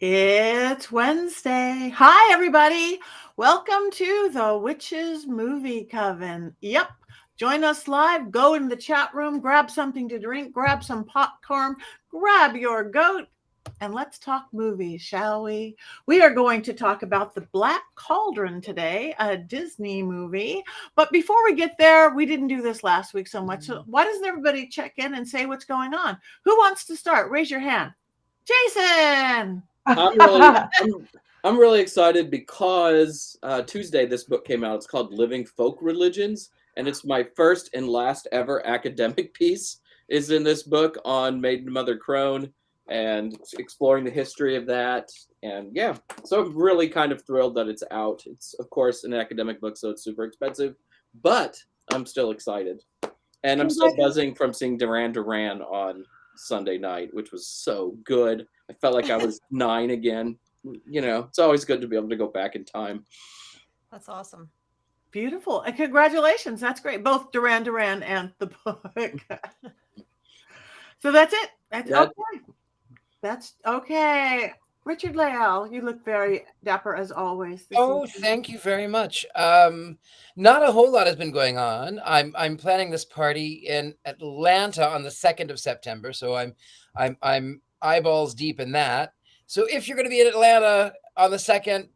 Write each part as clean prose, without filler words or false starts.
It's Wednesday. Hi, everybody. Welcome to the Witches Movie Coven. Yep. Join us live. Go in the chat room, grab something to drink, grab some popcorn, grab your goat, and let's talk movies, shall we? We are going to talk about the Black Cauldron today, a Disney movie. But before we get there, we didn't do this last week so much. So why doesn't everybody check in and say what's going on? Who wants to start? Raise your hand. Jason. I'm really, I'm really excited because Tuesday this book came out. It's called Living Folk Religions, and it's my first and last ever academic piece is in this book on Maiden Mother Crone and exploring the history of that. And yeah, so I'm really kind of thrilled that it's out. It's of course an academic book, so it's super expensive, but I'm still excited, and I'm still buzzing from seeing Duran Duran on Sunday night, which was so good. I felt like I was 9 again. You know, it's always good to be able to go back in time. That's awesome. Beautiful. And congratulations. That's great. Both Duran Duran and the book. So that's it. That's okay. That's okay. Richard-Lael, you look very dapper as always. Thank you very much. Not a whole lot has been going on. I'm planning this party in Atlanta on the 2nd of September, so I'm eyeballs deep in that. So if you're going to be in Atlanta on the 2nd,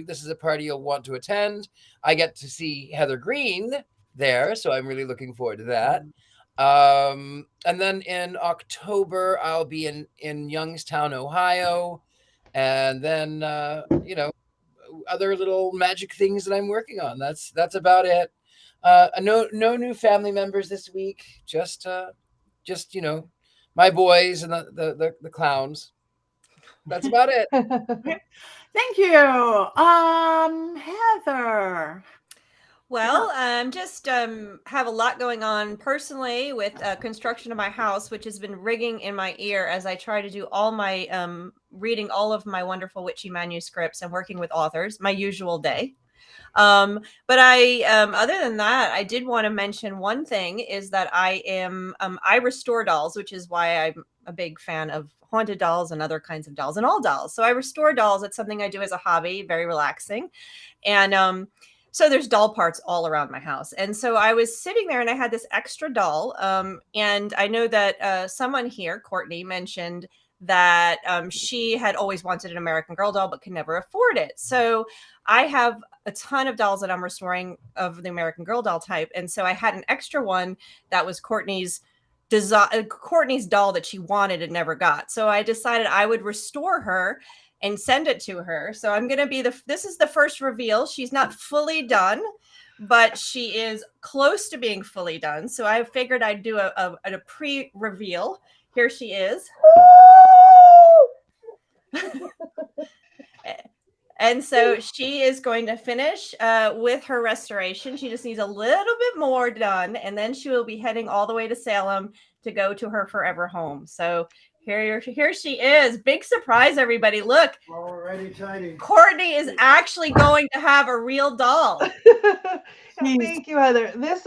this is a party you'll want to attend. I get to see Heather Greene there, so I'm really looking forward to that. And then in October, I'll be in Youngstown, Ohio, and then other little magic things that I'm working on. That's about it. No new family members this week. Just my boys and the clowns. That's about it. Thank you. Heather. Well, just have a lot going on personally with construction of my house, which has been ringing in my ear as I try to do all my reading all of my wonderful witchy manuscripts and working with authors, my usual day. But I, other than that, I did want to mention one thing is that I restore dolls, which is why I'm a big fan of haunted dolls and other kinds of dolls and all dolls. So I restore dolls. It's something I do as a hobby, very relaxing. And, so there's doll parts all around my house. And so I was sitting there and I had this extra doll. And I know that someone here, Courtney, mentioned that she had always wanted an American Girl doll, but could never afford it. So I have a ton of dolls that I'm restoring of the American Girl doll type. And so I had an extra one that was Courtney's doll that she wanted and never got. So I decided I would restore her and send it to her. So I'm going to be this is the first reveal. She's not fully done, but she is close to being fully done. So I figured I'd do a pre-reveal. Here she is. And so she is going to finish with her restoration. She just needs a little bit more done. And then she will be heading all the way to Salem to go to her forever home. So here she is. Big surprise, everybody. Look. Already tidy. Courtney is actually going to have a real doll. Thank you, Heather. This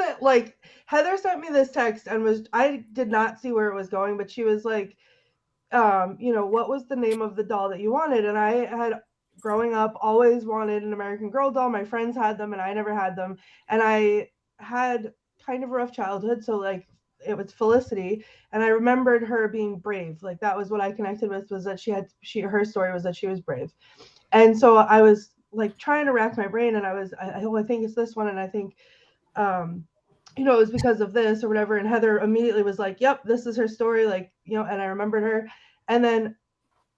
Heather sent me this text and I did not see where it was going, but she was like, what was the name of the doll that you wanted? And I had, growing up, always wanted an American Girl doll. My friends had them and I never had them. And I had kind of a rough childhood. So it was Felicity, and I remembered her being brave. Like that was what I connected with, was that her story was that she was brave. And so I was like trying to rack my brain, and I think it's this one, and I think it was because of this or whatever. And Heather immediately was like, yep, this is her story, and I remembered her. And then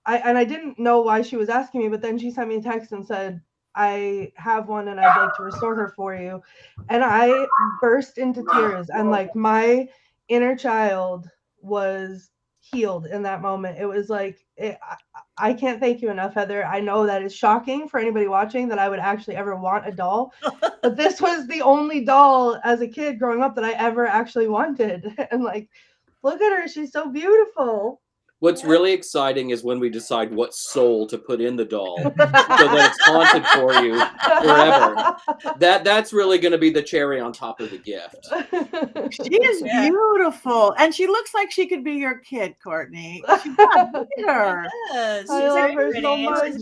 I didn't know why she was asking me, but then she sent me a text and said, I have one and I'd like to restore her for you. And I burst into tears, and my inner child was healed in that moment. It was I can't thank you enough, Heather. I know that is shocking for anybody watching that I would actually ever want a doll, but this was the only doll as a kid growing up that I ever actually wanted. And look at her, she's so beautiful. What's really exciting is when we decide what soul to put in the doll so that it's haunted for you forever. That's really going to be the cherry on top of the gift. She is beautiful, and she looks like she could be your kid, Courtney. She's not her. Yes, she's I love very her so pretty. And much.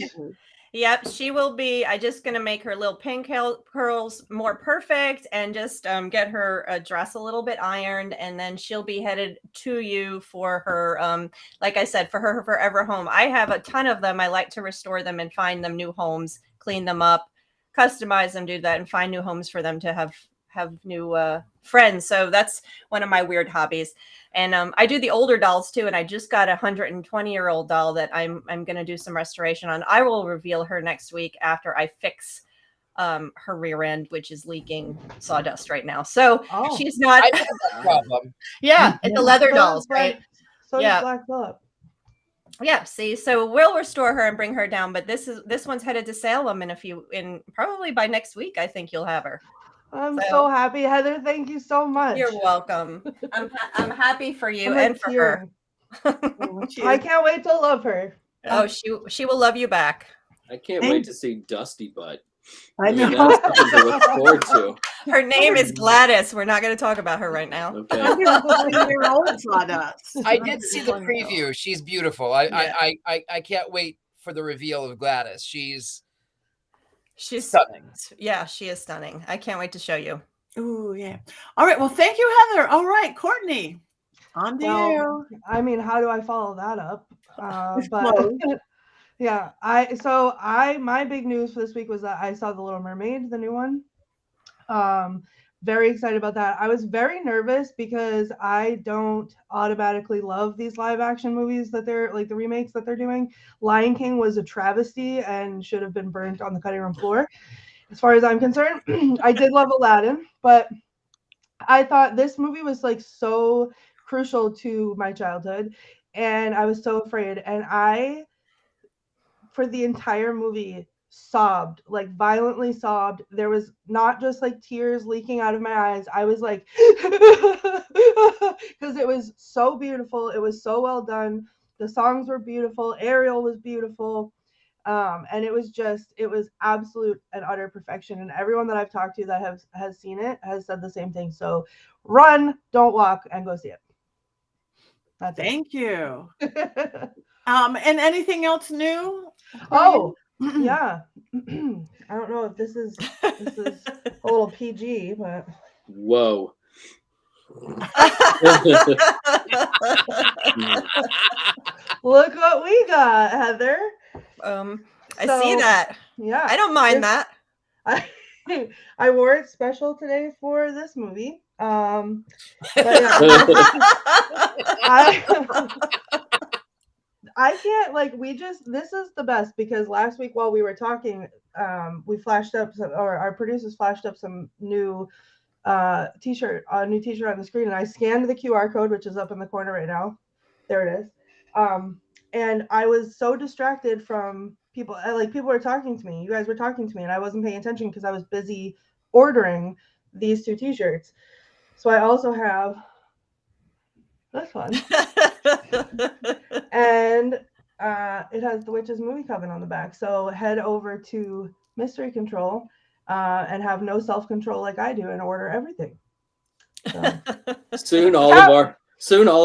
Yep, she will be. I just gonna make her little pink curls more perfect, and just get her dress a little bit ironed, and then she'll be headed to you for her. Like I said, for her forever home. I have a ton of them. I like to restore them and find them new homes, clean them up, customize them, do that, and find new homes for them to have new friends. So that's one of my weird hobbies. And I do the older dolls too. And I just got a 120-year-old doll that I'm going to do some restoration on. I will reveal her next week after I fix her rear end, which is leaking sawdust right now. So she's not. I have that problem. Yeah, it's a leather dolls, right? So does Black Phillip. Yeah, see, so we'll restore her and bring her down. But this one's headed to Salem in probably by next week. I think you'll have her. I'm so happy, Heather. Thank you so much. You're welcome. I'm happy for you and for her. I can't wait to love her. Oh, she will love you back. I can't wait to see Dusty Butt. I know. That's something to look forward to. Her name is Gladys. We're not going to talk about her right now. Okay. I did see the preview. She's beautiful. I can't wait for the reveal of Gladys. She's stunning. Yeah, she is stunning. I can't wait to show you. Oh, yeah. All right. Well, thank you, Heather. All right, Courtney, on to you. I mean, how do I follow that up? But yeah, my big news for this week was that I saw The Little Mermaid, the new one. Very excited about that. I was very nervous because I don't automatically love these live action movies that they're like the remakes that they're doing. Lion King was a travesty and should have been burnt on the cutting room floor. As far as I'm concerned, I did love Aladdin, but I thought this movie was like so crucial to my childhood and I was so afraid. And I, for the entire movie, sobbed, like violently sobbed. There was not just like tears leaking out of my eyes. I was like, because it was so beautiful. It was so well done. The songs were beautiful. Ariel was beautiful. And it was absolute and utter perfection. And everyone that I've talked to that has seen it has said the same thing. So run, don't walk, and go see it. Thank you. And anything else new? Yeah. I don't know if this is a little PG, but whoa. Look what we got, Heather. I see that. Yeah. I don't mind that. I wore it special today for this movie. But yeah. I can't this is the best because last week while we were talking, we flashed up our producers flashed up some new t-shirt on the screen, and I scanned the QR code, which is up in the corner right now. There it is. And I was so distracted from people. People were talking to me. You guys were talking to me, and I wasn't paying attention because I was busy ordering these two t-shirts. So I also have this one. And it has the Witches Movie Coven on the back. So head over to Mystery Control and have no self-control like I do and order everything. So. Soon all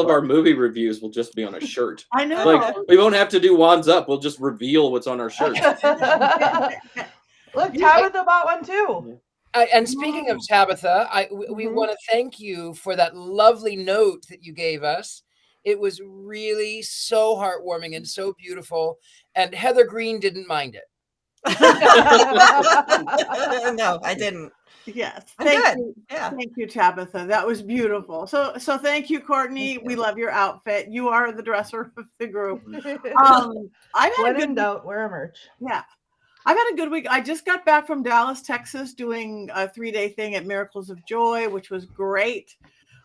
of our movie reviews will just be on a shirt. I know. Like we won't have to do wands up. We'll just reveal what's on our shirt. Look, Tabitha bought one too. And speaking of Tabitha, we want to thank you for that lovely note that you gave us. It was really so heartwarming and so beautiful. And Heather Greene didn't mind it. No, I didn't. Yes. Thank you. Yeah. Thank you, Tabitha. That was beautiful. So thank you, Courtney. We love your outfit. You are the dresser of the group. I've had when in doubt, wear a merch. Yeah. I've had a good week. I just got back from Dallas, Texas, doing a 3-day thing at Miracles of Joy, which was great.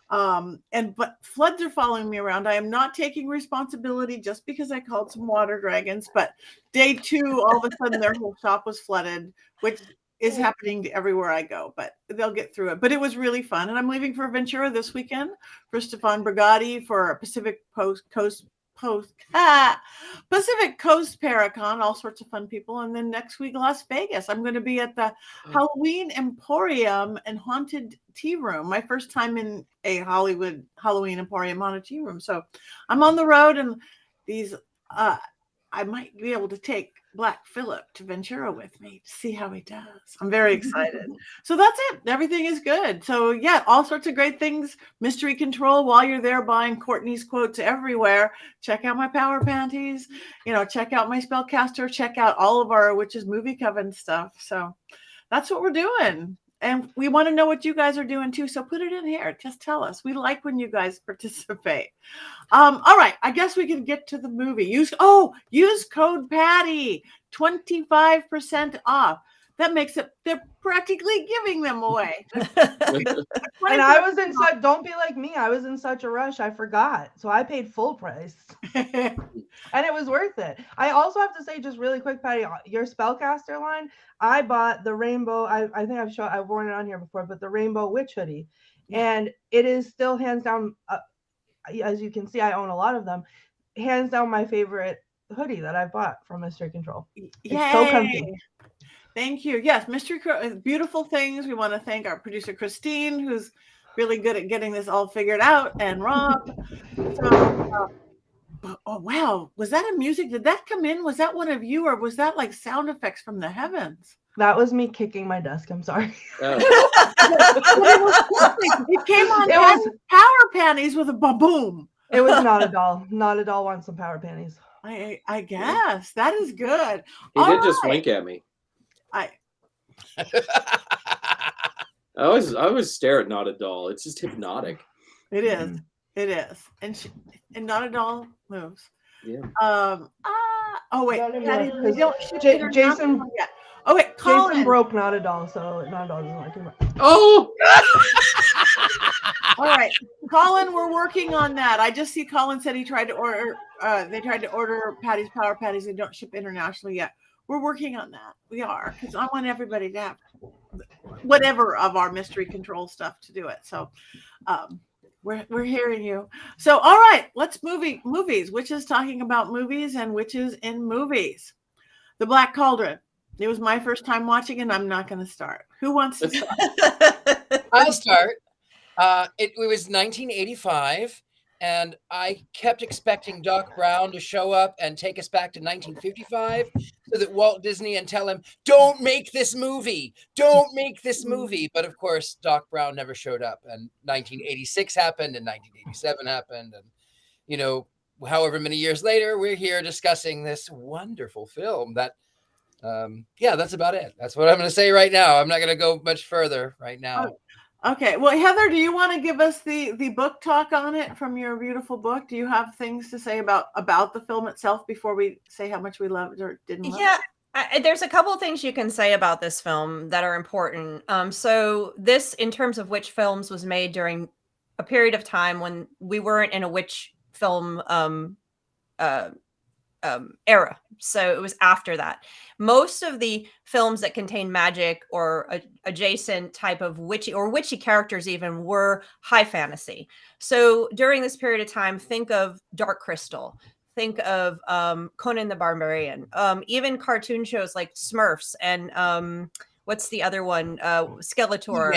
But floods are following me around. I am not taking responsibility just because I called some water dragons, but day 2, all of a sudden their whole shop was flooded, which is happening everywhere I go, but they'll get through it. But it was really fun. And I'm leaving for Ventura this weekend for Stefan Brigatti for a Pacific Coast Pacific Coast Paracon, all sorts of fun people. And then next week, Las Vegas. I'm going to be at the Halloween Emporium and Haunted Tea Room. My first time in a Hollywood Halloween Emporium Haunted Tea Room. So I'm on the road, and these, I might be able to take Black Phillip to Ventura with me to see how he does. I'm very excited. So that's it. Everything is good. So yeah, all sorts of great things. Mystery Control while you're there buying Courtney's quotes everywhere. Check out my power panties. Check out my spellcaster. Check out all of our Witches Movie Coven stuff. So that's what we're doing. And we want to know what you guys are doing too. So put it in here. Just tell us. We like when you guys participate. All right. I guess we can get to the movie. Use code Patti, 25% off. That makes it, they're practically giving them away. And I was in such, don't be like me. I was in such a rush. I forgot. So I paid full price. And it was worth it. I also have to say, just really quick, Patti, your spellcaster line, I bought the rainbow. I think I've worn it on here before, but the rainbow witch hoodie. And it is still hands down, as you can see, I own a lot of them. Hands down my favorite hoodie that I bought from Mystery Control. It's so comfy. Thank you. Yes, Mystery beautiful things. We want to thank our producer Christine, who's really good at getting this all figured out, and Rob. So, oh wow, was that a music? Did that come in? Was that one of you, or was that like sound effects from the heavens? That was me kicking my desk. I'm sorry. It came on. It was power panties with a boom. It was not a doll. Not a doll wants some power panties. I guess that is good. He did just wink at me. I always stare at Not a Doll. It's just hypnotic. It is. It is. And Not a Doll moves. Yeah. Oh wait. Jason. Yeah. Oh wait. Colin. Jason broke Not a Doll, so Not a Doll doesn't like him. Oh. All right, Colin. We're working on that. I just see Colin said he tried to order. They tried to order Patti's power patties. They don't ship internationally yet. We're working on that. We are, because I want everybody to have whatever of our Mystery Control stuff to do it. So we're hearing you. So all right, let's movies. Witches talking about movies and witches in movies. The Black Cauldron. It was my first time watching, and I'm not going to start. Who wants to start? I'll start. It was 1985. And I kept expecting Doc Brown to show up and take us back to 1955 so that Walt Disney and tell him, don't make this movie. Don't make this movie. But of course, Doc Brown never showed up. And 1986 happened and 1987 happened. And, however many years later, we're here discussing this wonderful film that, that's about it. That's what I'm going to say right now. I'm not going to go much further right now. Okay. Well, Heather, do you want to give us the book talk on it from your beautiful book? Do you have things to say about the film itself before we say how much we loved or didn't love it? Yeah, there's a couple of things you can say about this film that are important. So this, in terms of witch films, was made during a period of time when we weren't in a witch film era. So it was after that. Most of the films that contain magic or adjacent type of witchy characters even were high fantasy. So during this period of time, think of Dark Crystal, think of Conan the Barbarian, even cartoon shows like Smurfs and what's the other one? Skeletor,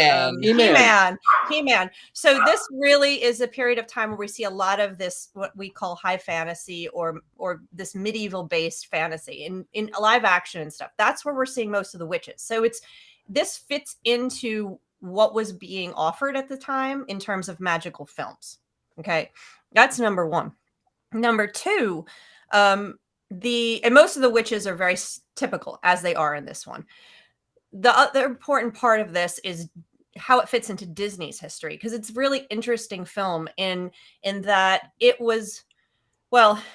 He-Man. So this really is a period of time where we see a lot of this, what we call high fantasy or this medieval based fantasy in live action and stuff. That's where we're seeing most of the witches. So this fits into what was being offered at the time in terms of magical films. Okay. That's number one. Number two, and most of the witches are very typical as they are in this one. The other important part of this is how it fits into Disney's history, because it's a really interesting film in that it was,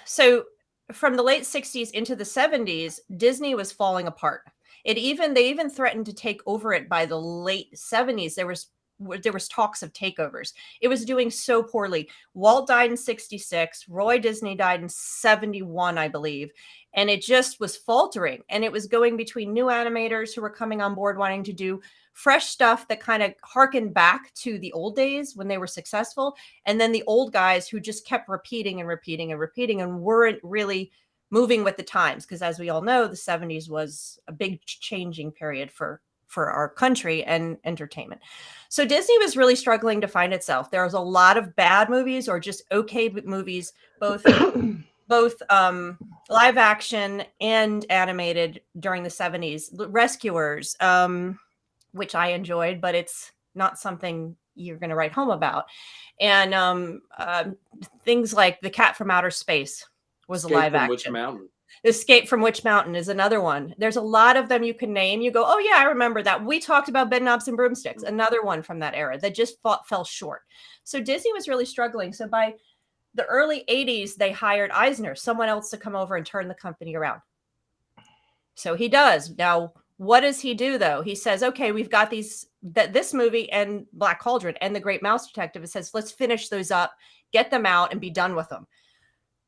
so from the late 60s into the 70s, Disney was falling apart. They even threatened to take over it by the late 70s. There was there was talks of takeovers. It was doing so poorly. Walt died in 66. Roy Disney died in 71, I believe. And it just was faltering. And it was going between new animators who were coming on board wanting to do fresh stuff that kind of harkened back to the old days when they were successful. And then the old guys who just kept repeating and repeating and repeating and weren't really moving with the times. Because as we all know, the 70s was a big changing period for our country and entertainment. So Disney was really struggling to find itself. There was a lot of bad movies or just okay movies, both live action and animated during the 70s. Rescuers, which I enjoyed, but it's not something you're going to write home about. And things like The Cat from Outer Space was a live action. Witch Mountain. Escape from Witch Mountain is another one. There's a lot of them you can name. You go, oh yeah, I remember that. We talked about Bedknobs and Broomsticks, another one from that era that just fell short. So Disney was really struggling. So by the early 80s, they hired Eisner, someone else to come over and turn the company around. So he does. Now, what does he do though? He says, okay, we've got this movie and Black Cauldron and The Great Mouse Detective. It says, let's finish those up, get them out and be done with them.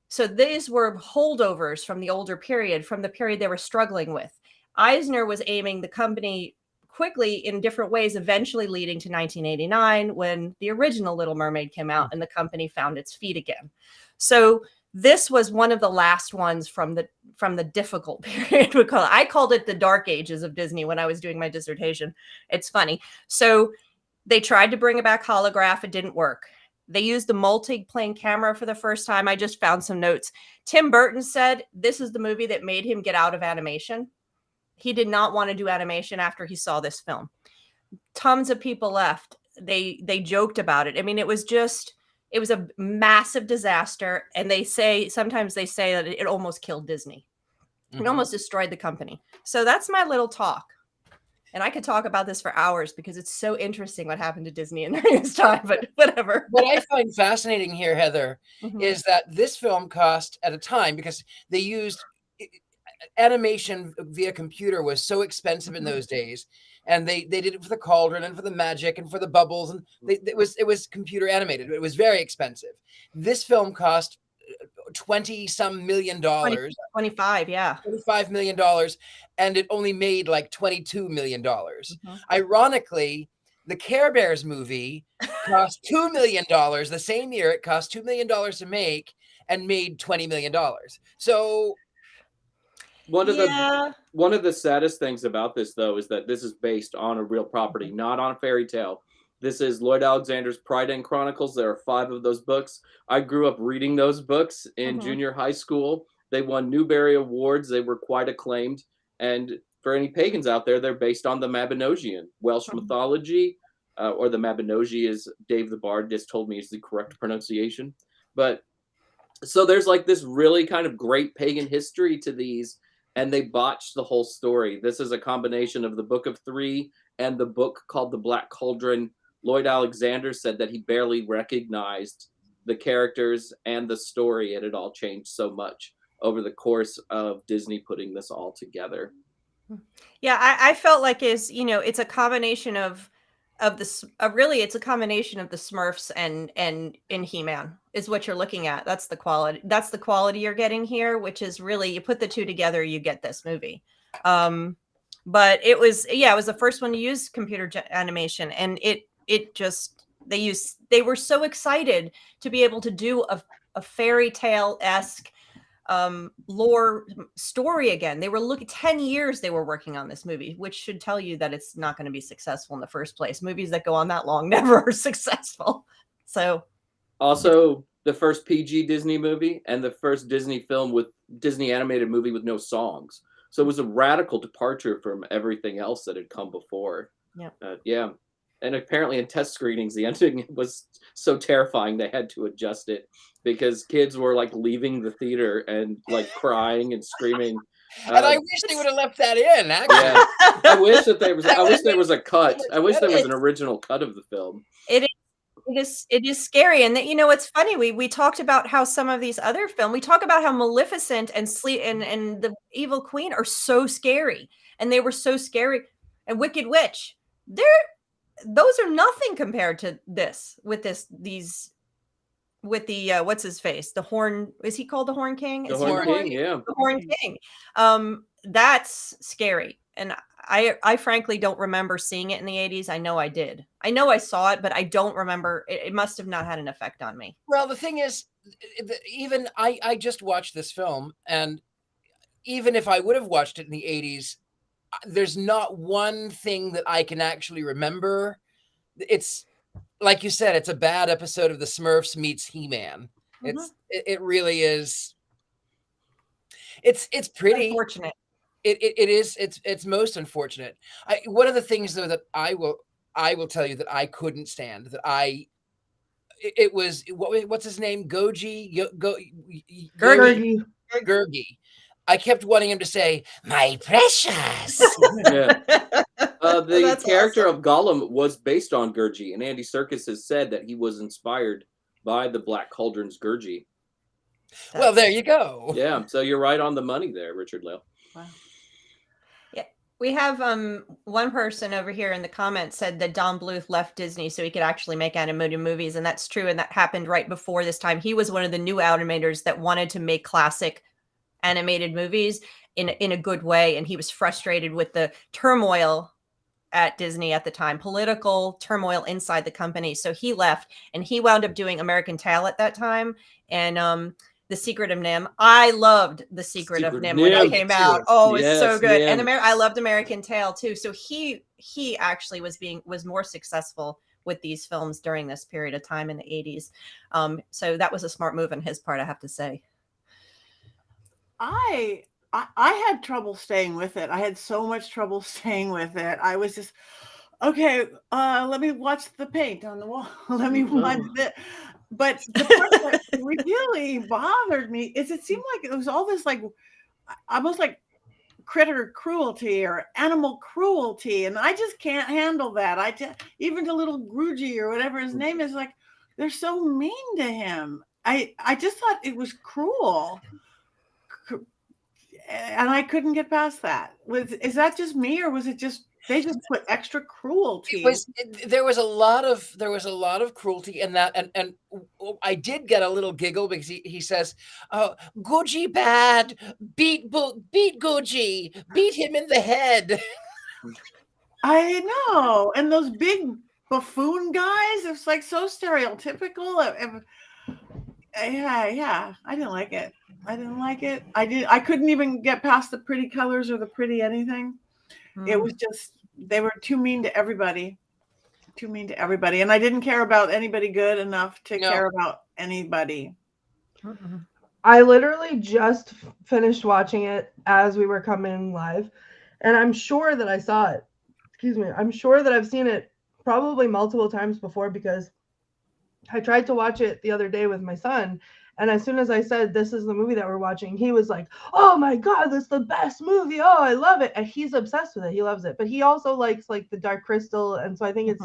So these were holdovers from the older period, from the period they were struggling with. Eisner was aiming the company quickly in different ways, eventually leading to 1989 when the original Little Mermaid came out and the company found its feet again. So this was one of the last ones from the difficult period. I called it the dark ages of Disney when I was doing my dissertation. It's funny. So they tried to bring it back holograph. It didn't work. They used the multi-plane camera for the first time. I just found some notes. Tim Burton said this is the movie that made him get out of animation. He did not want to do animation after he saw this film. Tons of people left. They joked about it. I mean, it was a massive disaster. And sometimes they say that it almost killed Disney. Mm-hmm. It almost destroyed the company. So that's my little talk. And I could talk about this for hours because it's so interesting what happened to Disney in during this time, but whatever. What I find fascinating here, Heather, is that this film cost at a time, because they used animation via computer was so expensive in those days. And they did it for the Cauldron and for the Magic and for the Bubbles. And it was computer animated. It was very expensive. This film cost $20-some million. 25, yeah. $25 million. And it only made like $22 million. Ironically, the Care Bears movie cost $2 million the same year. It cost $2 million to make and made $20 million. So one of the saddest things about this, though, is that this is based on a real property, not on a fairy tale. This is Lloyd Alexander's Pride and Chronicles. There are 5 of those books. I grew up reading those books in junior high school. They won Newbery Awards. They were quite acclaimed. And for any pagans out there, they're based on the Mabinogion, Welsh mythology, or the Mabinogi, as Dave the Bard just told me is the correct pronunciation. But so there's like this really kind of great pagan history to these, and they botched the whole story. This is a combination of the Book of Three and the book called The Black Cauldron. Lloyd Alexander said that he barely recognized the characters and the story. It had all changed so much over the course of Disney putting this all together. Yeah, I felt like it's a combination of it's a combination of the Smurfs and He-Man is what you're looking at. That's the quality. That's the quality you're getting here, which is really, you put the two together, you get this movie. But it was the first one to use computer animation, and they were so excited to be able to do a fairy tale-esque lore story again. They were 10 years they were working on this movie, which should tell you that it's not going to be successful in the first place. Movies that go on that long never are successful. So also the first PG Disney movie and the first Disney animated movie with no songs. So it was a radical departure from everything else that had come before. Yeah. And apparently in test screenings, the ending was so terrifying they had to adjust it because kids were like leaving the theater and like crying and screaming. And I wish they would have left that in. Actually. Yeah, I wish there was a cut. I wish there was an original cut of the film. It is scary. And it's funny. We talked about how some of these other films, we talk about how Maleficent and and the Evil Queen are so scary, and they were so scary. And Wicked Witch, those are nothing compared to this. With the what's his face? The Horn, is he called the Horn King? The Horn King, yeah. The Horn King. That's scary. And I frankly don't remember seeing it in the 80s. I know I did. I know I saw it, but I don't remember. It must have not had an effect on me. Well, the thing is, even I just watched this film, and even if I would have watched it in the 80s, there's not one thing that I can actually remember. It's like you said, it's a bad episode of the Smurfs meets He-Man. Mhm. It really is. It's pretty Unfortunate. It is. It's most unfortunate. One of the things though that I will tell you that I couldn't stand, that it was what's his name? Gurgi. Gurgi. I kept wanting him to say, "My precious." Yeah. The That's character awesome. of Gollum was based on Gurgi, and Andy Serkis has said that he was inspired by the Black Cauldron's Gurgi. Well, there you go. Yeah, so you're right on the money there, Richard-Lael. Wow. Yeah, we have one person over here in the comments said that Don Bluth left Disney so he could actually make animated movies, and that's true. And that happened right before this time. He was one of the new animators that wanted to make classic animated movies in a good way, and he was frustrated with the turmoil at Disney at the time, political turmoil inside the company. So he left, and he wound up doing American Tail at that time, and The Secret of Nim. I loved The Secret of Nim when it came out. Oh, it's so good. Nim. And I loved American Tail too. So he actually was more successful with these films during this period of time in the 80s. So that was a smart move on his part, I have to say. I had trouble staying with it. I had so much trouble staying with it. I was just, okay, let me watch the paint on the wall. Let me watch it. But the part that really bothered me is it seemed like it was all this like almost like critter cruelty or animal cruelty, and I just can't handle that. Even the little Grugy or whatever his name is, like they're so mean to him. I just thought it was cruel. And I couldn't get past that. Is that just me, or was it just they just put extra cruelty? There was a lot of cruelty in that, and I did get a little giggle because he says, "Oh, Gucci bad, beat Gucci, beat him in the head." I know, and those big buffoon guys. It's like so stereotypical. Yeah, I didn't like it. I couldn't even get past the pretty colors or the pretty anything. It was just, they were too mean to everybody. And I didn't care about anybody good enough to care about anybody. I literally just finished watching it as we were coming live, and I'm sure that I saw it. Excuse me. I'm sure that I've seen it probably multiple times before, because I tried to watch it the other day with my son, and as soon as I said, this is the movie that we're watching, he was like, oh my God, this is the best movie. Oh, I love it. And he's obsessed with it. He loves it. But he also likes like the Dark Crystal. And so I think it's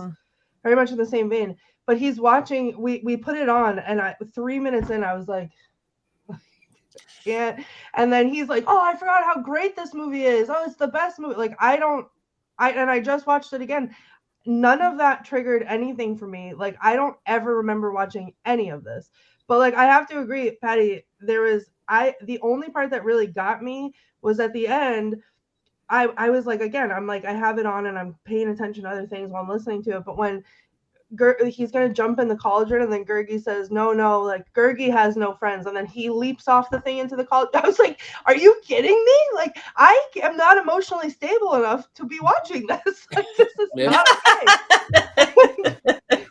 very much in the same vein. But he's watching, we put it on, and 3 minutes in, I was like, yeah. And then he's like, oh, I forgot how great this movie is. Oh, it's the best movie. Like, I just watched it again. None of that triggered anything for me. Like, I don't ever remember watching any of this. But like, I have to agree, Patti, the only part that really got me was at the end. I was like, again, I'm like, I have it on and I'm paying attention to other things while I'm listening to it. But when he's going to jump in the cauldron, and then Gurgi says, no, like Gurgi has no friends. And then he leaps off the thing into the cauldron. I was like, are you kidding me? Like, I am not emotionally stable enough to be watching this. Like, this is not okay.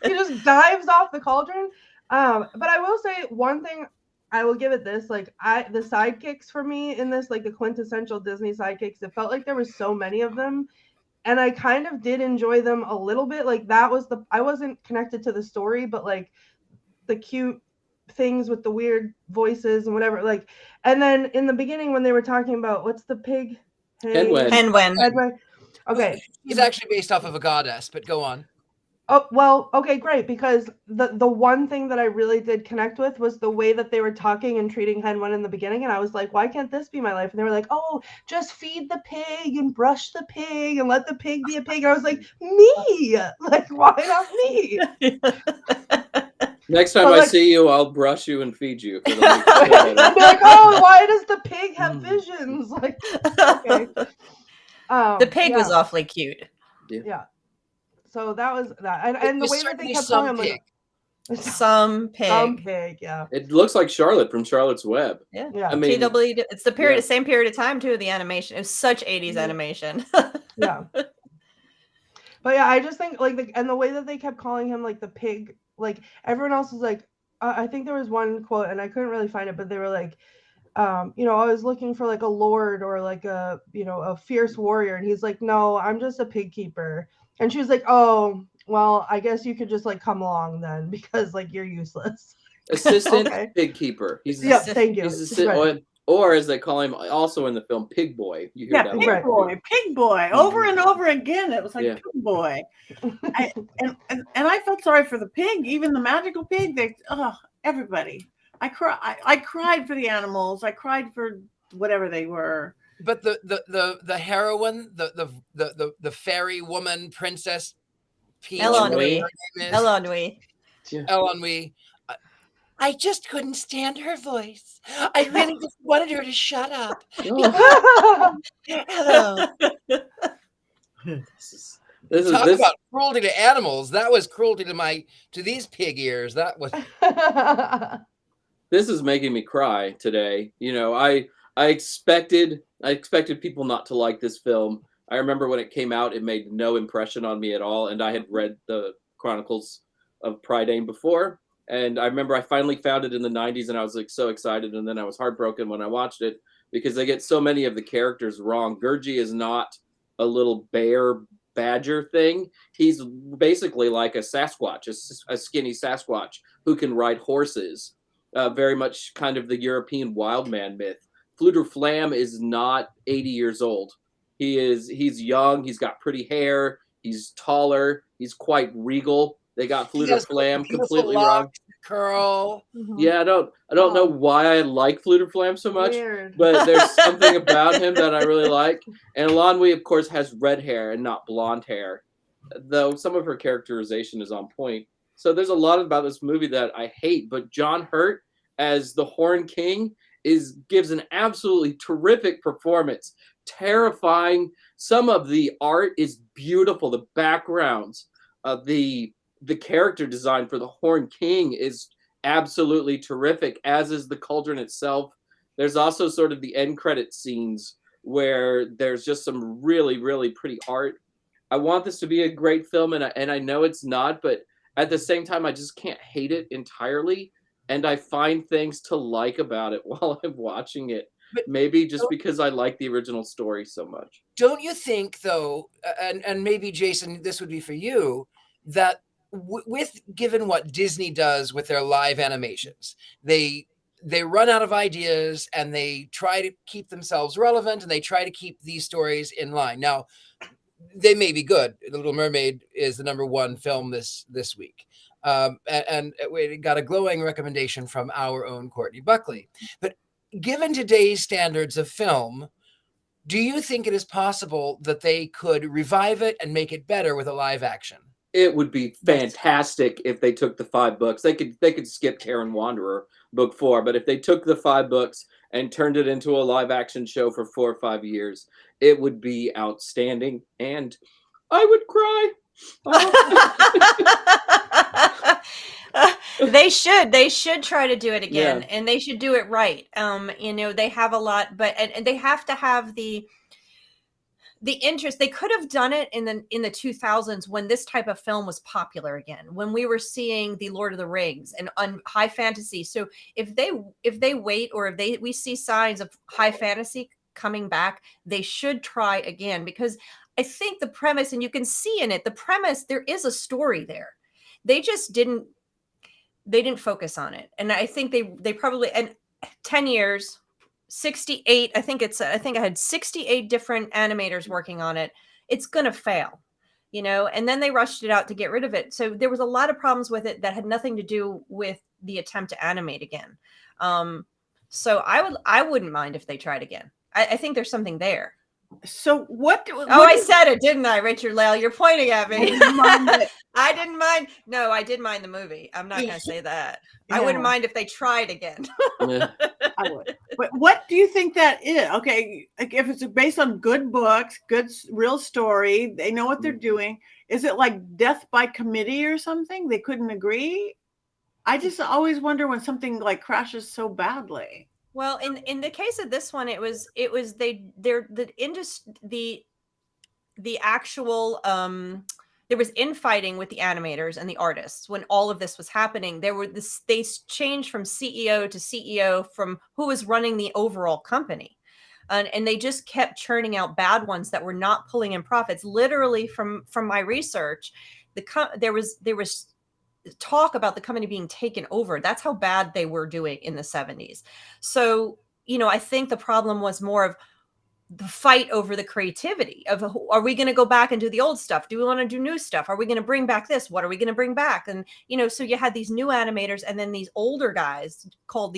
He just dives off the cauldron. But I will say one thing, I will give it this, like the sidekicks for me in this, like the quintessential Disney sidekicks, it felt like there were so many of them, and I kind of did enjoy them a little bit. Like I wasn't connected to the story, but like the cute things with the weird voices and whatever, like, and then in the beginning when they were talking about what's the pig? Henwen. Okay. He's actually based off of a goddess, but go on. Oh, well, okay, great. Because the one thing that I really did connect with was the way that they were talking and treating Hen Wen in the beginning. And I was like, why can't this be my life? And they were like, oh, just feed the pig and brush the pig and let the pig be a pig. And I was like, me? Like, why not me? Next time But, I like- see you, I'll brush you and feed you. I'd be like, oh, why does the pig have visions? Like, okay. The pig was yeah. awfully cute. Yeah. So that was that. And the was way that certainly they kept some telling him, like, Some pig. some pig, yeah. It looks like Charlotte from Charlotte's Web. Yeah. Yeah. I mean, TW, it's the period, yeah. same period of time too. The animation, it was such 80s animation. Yeah. But yeah, I just think like and the way that they kept calling him like the pig, like everyone else was like, I think there was one quote and I couldn't really find it, but they were like, you know, I was looking for like a lord or like a, you know, a fierce warrior, and he's like, no, I'm just a pig keeper. And she was like, oh, well, I guess you could just like come along then because like you're useless. Assistant Okay. pig keeper. He's Yeah, thank you. He's Right. or as they call him also in the film, Pig Boy. You hear Yeah, that? pig Right. boy, pig boy, over and over again. It was like Yeah. pig boy. And I felt sorry for the pig, even the magical pig. Everybody. I cried for the animals. I cried for whatever they were. But the heroine, the fairy woman, Princess Peach, Elonwy. Elonwy. Elonwy. Elonwy. I just couldn't stand her voice. I really just wanted her to shut up. Oh, Hello. this Talk is about cruelty to animals. That was cruelty to these pig ears. That was this is making me cry today. You know, I expected people not to like this film. I remember when it came out, it made no impression on me at all, and I had read the Chronicles of Prydain before. And I remember I finally found it in the 90s and I was like so excited. And then I was heartbroken when I watched it because they get so many of the characters wrong. Gurgi is not a little bear badger thing. He's basically like a Sasquatch, a skinny Sasquatch who can ride horses. Very much kind of the European wild man myth. Fluter Flam is not 80 years old. He's young. He's got pretty hair. He's taller. He's quite regal. They got Fluter Flam completely wrong. Curl. Yeah, I don't know why I like Fluter Flam so much, Weird. but there's something about him that I really like. And Elonwy, of course, has red hair and not blonde hair, though some of her characterization is on point. So there's a lot about this movie that I hate, but John Hurt as the Horn King gives an absolutely terrific performance. Terrifying. Some of the art is beautiful. The backgrounds, the character design for the Horn King is absolutely terrific, as is the cauldron itself. There's also sort of the end credit scenes where there's just some really, really pretty art. I want this to be a great film, and I know it's not, but at the same time, I just can't hate it entirely. And I find things to like about it while I'm watching it. But maybe just because I like the original story so much. Don't you think, though, and maybe, Jason, this would be for you, that with given what Disney does with their live animations, they run out of ideas and they try to keep themselves relevant and they try to keep these stories in line. Now, they may be good. The Little Mermaid is the #1 film this week. And we got a glowing recommendation from our own Courtney Buckley. But given today's standards of film, do you think it is possible that they could revive it and make it better with a live action? It would be fantastic if they took the 5 books. They could skip Karen Wanderer book 4, but if they took the 5 books and turned it into a live action show for 4 or 5 years, it would be outstanding. And I would cry. They should try to do it again, and they should do it right. You know, they have a lot, but and they have to have the interest. They could have done it in the 2000s when this type of film was popular again, when we were seeing the Lord of the Rings and high fantasy. So if they wait, or if we see signs of high fantasy coming back, they should try again, because I think the premise, and you can see in it, the premise, there is a story there. They just didn't focus on it. And I think they probably, and 10 years, 68, I think I had 68 different animators working on it. It's going to fail. and then they rushed it out to get rid of it. So there was a lot of problems with it that had nothing to do with the attempt to animate again. So I wouldn't mind if they tried again. I think there's something there. So what? I said it, didn't I, Richard-Lael? You're pointing at me. I didn't mind. No, I did mind the movie. I'm not going to say that. Yeah. I wouldn't mind if they tried again. I would. But what do you think that is? Okay, if it's based on good books, good real story, they know what they're doing. Is it like death by committee or something? They couldn't agree. I just always wonder when something like crashes so badly. Well, in the case of this one, the actual there was infighting with the animators and the artists when all of this was happening. They changed from CEO to CEO from who was running the overall company, and they just kept churning out bad ones that were not pulling in profits. Literally, from my research, there was talk about the company being taken over. That's how bad they were doing in the 70s. So, I think the problem was more of the fight over the creativity of, are we going to go back and do the old stuff? Do we want to do new stuff? Are we going to bring back this? What are we going to bring back? And, so you had these new animators and then these older guys called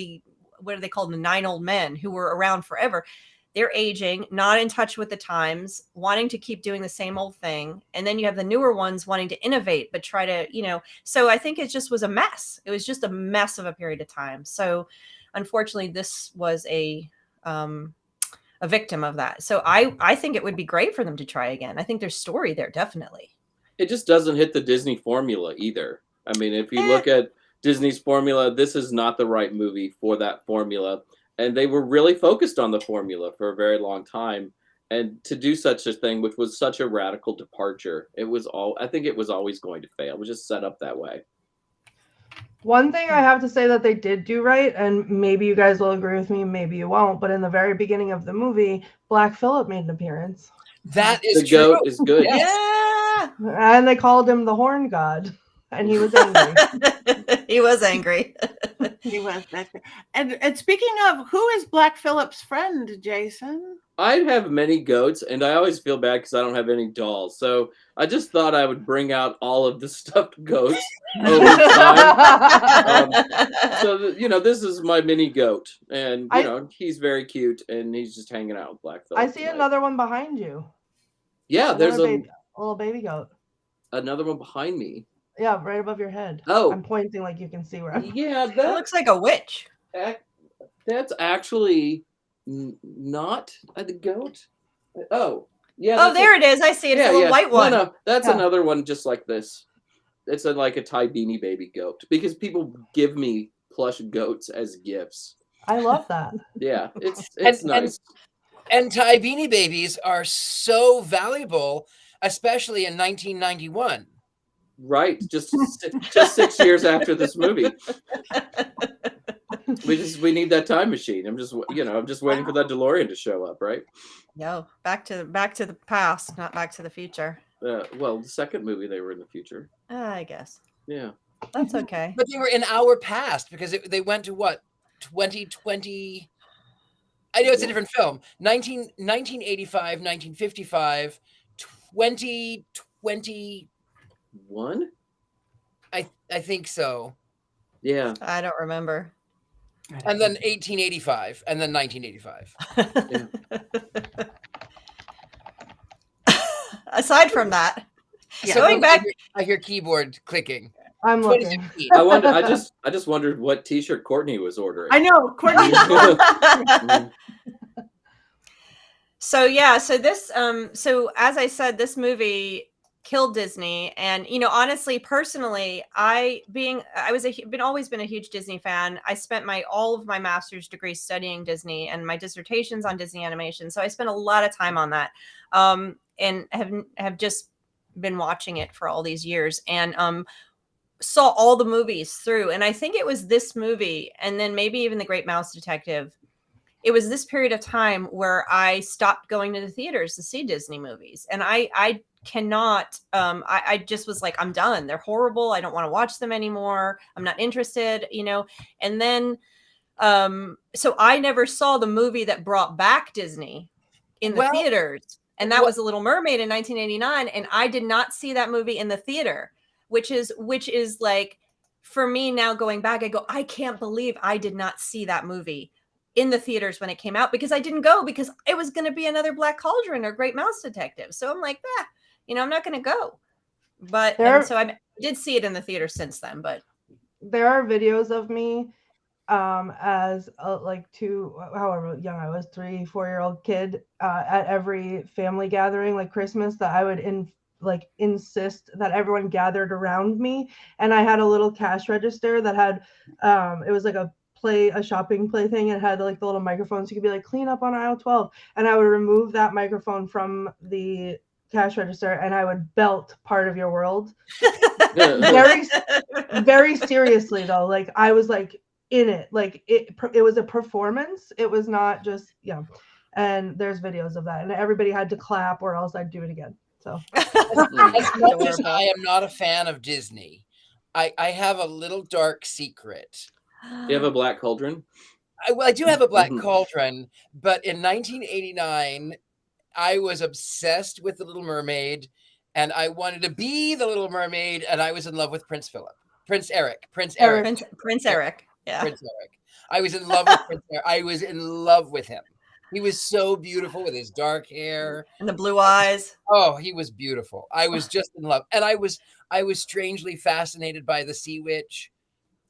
what are they called? The 9 old men who were around forever. They're aging, not in touch with the times, wanting to keep doing the same old thing. And then you have the newer ones wanting to innovate, but try to, so I think it just was a mess. It was just a mess of a period of time. So unfortunately, this was a victim of that. So I think it would be great for them to try again. I think there's story there, definitely. It just doesn't hit the Disney formula either. I mean, if you look at Disney's formula, this is not the right movie for that formula. And they were really focused on the formula for a very long time. And to do such a thing, which was such a radical departure, I think it was always going to fail. It was just set up that way. One thing I have to say that they did do right, and maybe you guys will agree with me, maybe you won't, but in the very beginning of the movie, Black Phillip made an appearance. That is the true. Goat is good. Yeah. And they called him the Horn God. And he was angry. He was angry. He was. And speaking of, who is Black Phillip's friend, Jason? I have many goats, and I always feel bad because I don't have any dolls. So I just thought I would bring out all of the stuffed goats over time. This is my mini goat, and he's very cute, and he's just hanging out with Black Phillip. I see another one behind you. Yeah, there's a little baby goat. Another one behind me. Yeah, right above your head. Oh. I'm pointing like you can see where I'm. Yeah, that looks like a witch. That's actually not a goat. Oh, yeah. Oh, there it is. I see it. It's a little white one. No, that's another one just like this. It's like a Thai beanie baby goat because people give me plush goats as gifts. I love that. Yeah, it's nice. And Thai beanie babies are so valuable, especially in 1991. Right, just 6 years after this movie. We need that time machine. I'm just waiting for that DeLorean to show up, right? No, back to the past, not back to the future. Well, the second movie they were in the future. I guess. Yeah, that's okay. But they were in our past because they went to what 2020. I know it's a different film. 1985, 1955, 2020. One? I think so. Yeah. I don't remember. And then 1885 and then 1985. Aside from that, so going back, I hear keyboard clicking. I'm looking. I just wondered what T-shirt Courtney was ordering. I know, Courtney. So this so as I said, this movie killed Disney. And honestly, personally, I've always been a huge Disney fan. I spent all of my master's degree studying Disney and my dissertations on Disney animation, so I spent a lot of time on that, and have just been watching it for all these years, and saw all the movies through. And I think it was this movie, and then maybe even The Great Mouse Detective. It was this period of time where I stopped going to the theaters to see Disney movies, and I cannot. I just was like, I'm done. They're horrible. I don't want to watch them anymore. I'm not interested. And then, so I never saw the movie that brought back Disney in the theaters And that was The Little Mermaid in 1989. And I did not see that movie in the theater, which is like, for me now going back, I go, I can't believe I did not see that movie in the theaters when it came out, because I didn't go because it was going to be another Black Cauldron or Great Mouse Detective. So I'm like, I'm not going to go. But so I did see it in the theater since then. But there are videos of me as like however young I was, 3-4-year-old kid at every family gathering, like Christmas, that I would insist that everyone gathered around me, and I had a little cash register that had it was like a shopping play thing. It had like the little microphones, you could be like, clean up on aisle 12, and I would remove that microphone from the cash register and I would belt Part of Your World. very very seriously though, like I was like in it, like it was a performance, it was not just and there's videos of that, and everybody had to clap or else I'd do it again. So as much as I am not a fan of Disney, I have a little dark secret. You have a Black Cauldron? I do have a Black Cauldron, but in 1989, I was obsessed with The Little Mermaid, and I wanted to be The Little Mermaid, and I was in love with Prince Eric. Yeah. Prince Eric. I was in love with Prince Eric. I was in love with him. He was so beautiful with his dark hair and the blue eyes. Oh, he was beautiful. I was just in love. And I was strangely fascinated by The Sea Witch,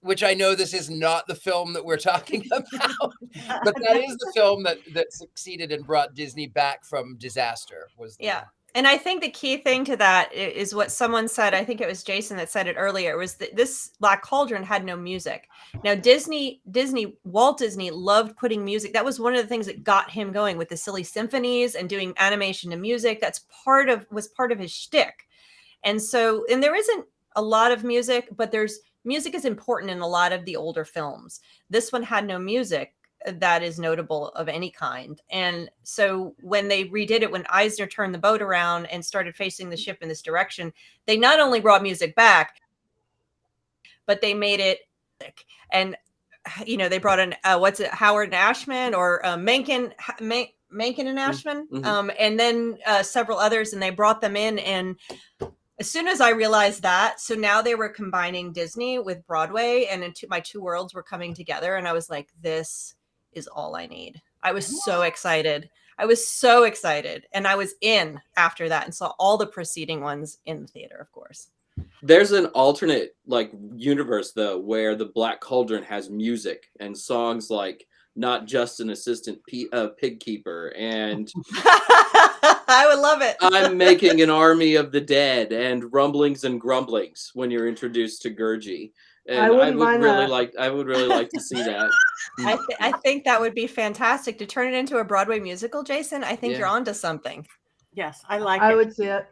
which I know this is not the film that we're talking about, but that is the film that succeeded and brought Disney back from disaster. And I think the key thing to that is what someone said. I think it was Jason that said it earlier, was that this Black Cauldron had no music. Now, Walt Disney loved putting music. That was one of the things that got him going with the silly symphonies and doing animation and music. That's was part of his shtick. And there isn't a lot of music, but music is important in a lot of the older films. This one had no music that is notable of any kind. And so when they redid it, when Eisner turned the boat around and started facing the ship in this direction, they not only brought music back, but they made it, and they brought in Howard and Ashman, or Menken and Ashman, and then several others, and they brought them in. And as soon as I realized that, so now they were combining Disney with Broadway, and my two worlds were coming together, and I was like, this is all I need. I was so excited. And I was in after that and saw all the preceding ones in the theater, of course. There's an alternate universe though, where the Black Cauldron has music and songs like Not Just an Assistant Pig Keeper and I would love it. I'm Making an Army of the Dead and Rumblings and Grumblings when you're introduced to Gurgi. And I would really like to see that. I think that would be fantastic to turn it into a Broadway musical, Jason. I think you're onto something. Yes, I like it. I would see it.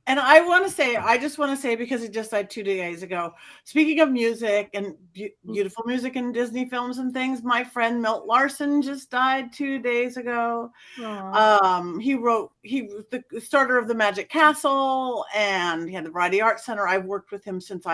And I just want to say, because it just died 2 days ago, speaking of music and beautiful music in Disney films and things, my friend Milt Larson just died 2 days ago. He was the starter of the Magic Castle, and he had the Variety Arts Center. I've worked with him since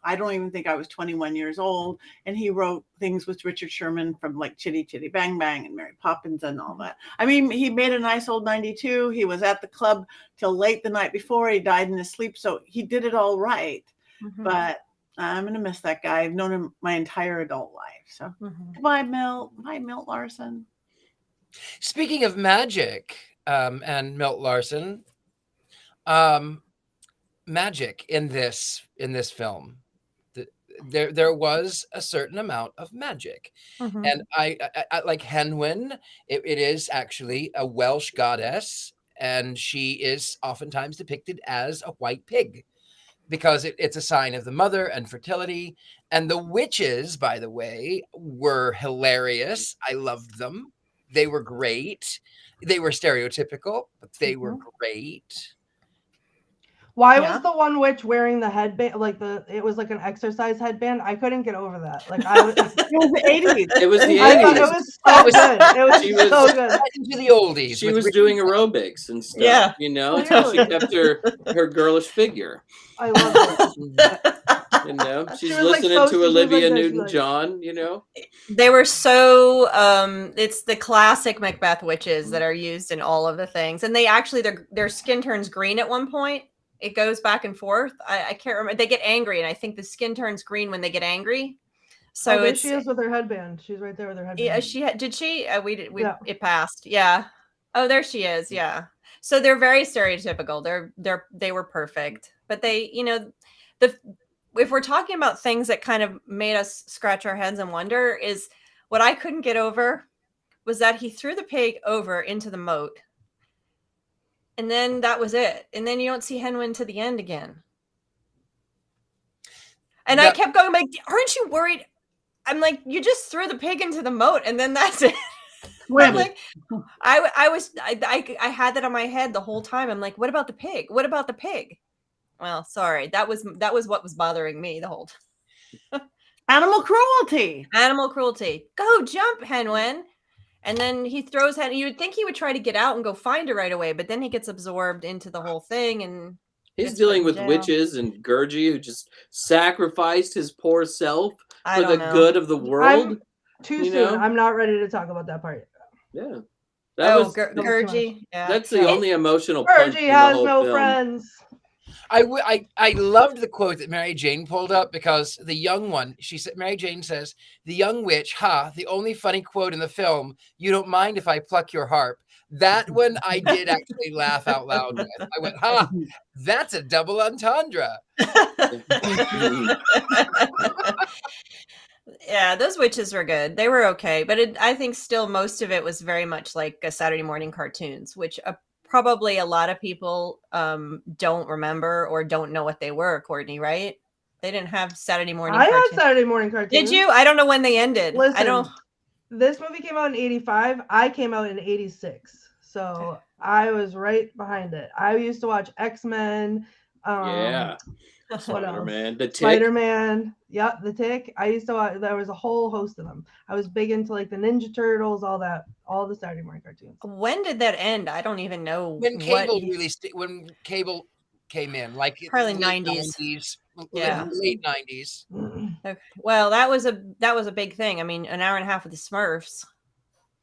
I don't even think I was 21 years old. And he wrote things with Richard Sherman from like Chitty Chitty Bang Bang and Mary Poppins and all that. I mean, he made a nice old 92. He was at the club till late the night before. He died in his sleep. So he did it all right. But I'm going to miss that guy. I've known him my entire adult life. So goodbye, Milt. Bye, Milt Larson. Speaking of magic and Milt Larson, magic in this film. There was a certain amount of magic, and I like Henwen. It is actually a Welsh goddess, and she is oftentimes depicted as a white pig because it's a sign of the mother and fertility. And the witches, by the way, were hilarious. I loved them. They were great. They were stereotypical, but they were great. Why was the one witch wearing the headband? It was like an exercise headband. I couldn't get over that. It was the 80s. It was the 80s. I thought it was so good. It was so good. Into the oldies. She was doing aerobics and stuff. Yeah. Until she kept her girlish figure. I love it. You know, she's was, like, listening so- to she was, like, Olivia that, she's Newton-John. You know, They were so it's the classic Macbeth witches that are used in all of the things, and they actually their skin turns green at one point. It goes back and forth. I can't remember. They get angry, and I think the skin turns green when they get angry. So there it's she is with her headband. She's right there with her headband. yeah. Did she? We Yeah. It passed. Yeah. Oh, there she is. Yeah. So they're very stereotypical. They were perfect, but they, you know, if we're talking about things that kind of made us scratch our heads and wonder, is what I couldn't get over was that he threw the pig over into the moat, and then that was it. And then you don't see Henwin to the end again. And I kept going like, aren't you worried? I'm like, you just threw the pig into the moat, and then that's it. I'm like, I had that on my head the whole time. I'm like, what about the pig? What about the pig? Well, sorry, that was what was bothering me the whole time. Animal cruelty. Animal cruelty. Go jump, Henwen. And then he throws Hen. You would think he would try to get out and go find her right away, but then he gets absorbed into the whole thing, and he's dealing with witches and Gurgi, who just sacrificed his poor self for the good of the world. Too soon. I'm not ready to talk about that part. Yeah. Gurgi. Yeah. That's the only emotional punch Gurgi in the has whole no film. friends. I loved the quote that Mary Jane pulled up, because the young one, Mary Jane says, the young witch, the only funny quote in the film, you don't mind if I pluck your harp. That one I did actually laugh out loud with. I went, that's a double entendre. Yeah, those witches were good. They were okay, but I think still most of it was very much like a Saturday morning cartoons, which probably a lot of people don't remember or don't know what they were, Courtney, right? They didn't have Saturday morning cartoons. I had Saturday morning cartoons. Did you? I don't know when they ended. Listen, I don't. This movie came out in 85. I came out in 86. So I was right behind it. I used to watch X-Men. Spider-Man, the Tick. Spider-Man. Yep, the Tick. I used to watch, there was a whole host of them. I was big into like the Ninja Turtles, all that, all the Saturday morning cartoons. When did that end? I don't even know. When cable when cable came in, like probably late 90s. Yeah, late 90s. Okay. Well, that was a big thing. I mean, an hour and a half with the Smurfs.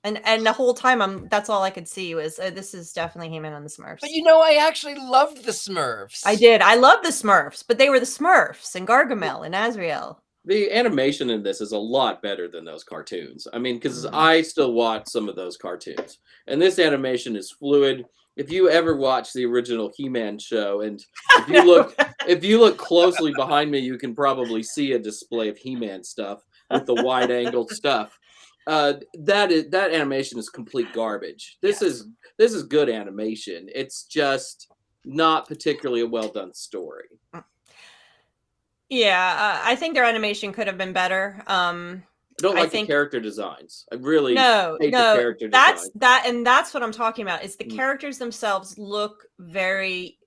And the whole time that's all I could see was this is definitely He-Man on the Smurfs. But you know, I actually loved the Smurfs. I did. I loved the Smurfs, but they were the Smurfs and Gargamel and Azrael. The animation in this is a lot better than those cartoons. I mean, because I still watch some of those cartoons, and this animation is fluid. If you ever watch the original He-Man show, and if you look closely behind me, you can probably see a display of He-Man stuff with the wide-angled stuff. That animation is complete garbage. This is good animation. It's just not particularly a well done story. Yeah, I think their animation could have been better. I don't like the character designs. I really hate the character designs. That's what I'm talking about. Is the characters themselves look very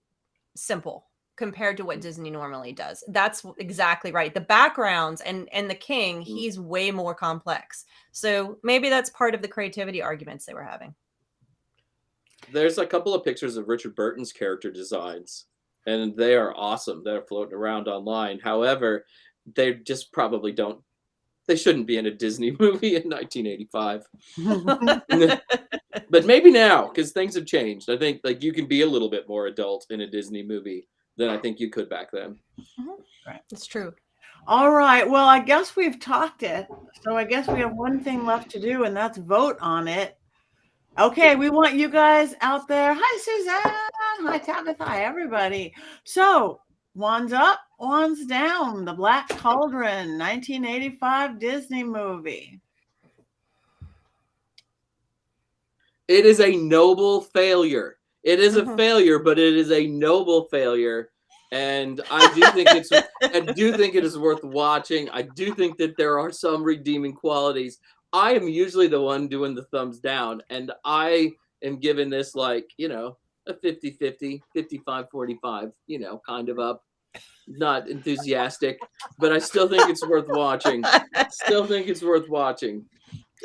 simple compared to what Disney normally does. That's exactly right. The backgrounds and the king, he's way more complex. So maybe that's part of the creativity arguments they were having. There's a couple of pictures of Richard Burton's character designs, and they are awesome. They're floating around online. However, they just probably don't. They shouldn't be in a Disney movie in 1985. But maybe now, because things have changed. I think like you can be a little bit more adult in a Disney movie than I think you could back then. Right, it's true. All right. Well, I guess we've talked it. So I guess we have one thing left to do, and that's vote on it. Okay, we want you guys out there. Hi, Suzanne. Hi, Tabitha. Hi, everybody. So, wands up, wands down. The Black Cauldron, 1985 Disney movie. It is a noble failure. It is a failure, but it is a noble failure. And I do think it is worth watching. I do think that there are some redeeming qualities. I am usually the one doing the thumbs down, and I am giving this like, a 50-50, 55-45, kind of up. Not enthusiastic, but I still think it's worth watching.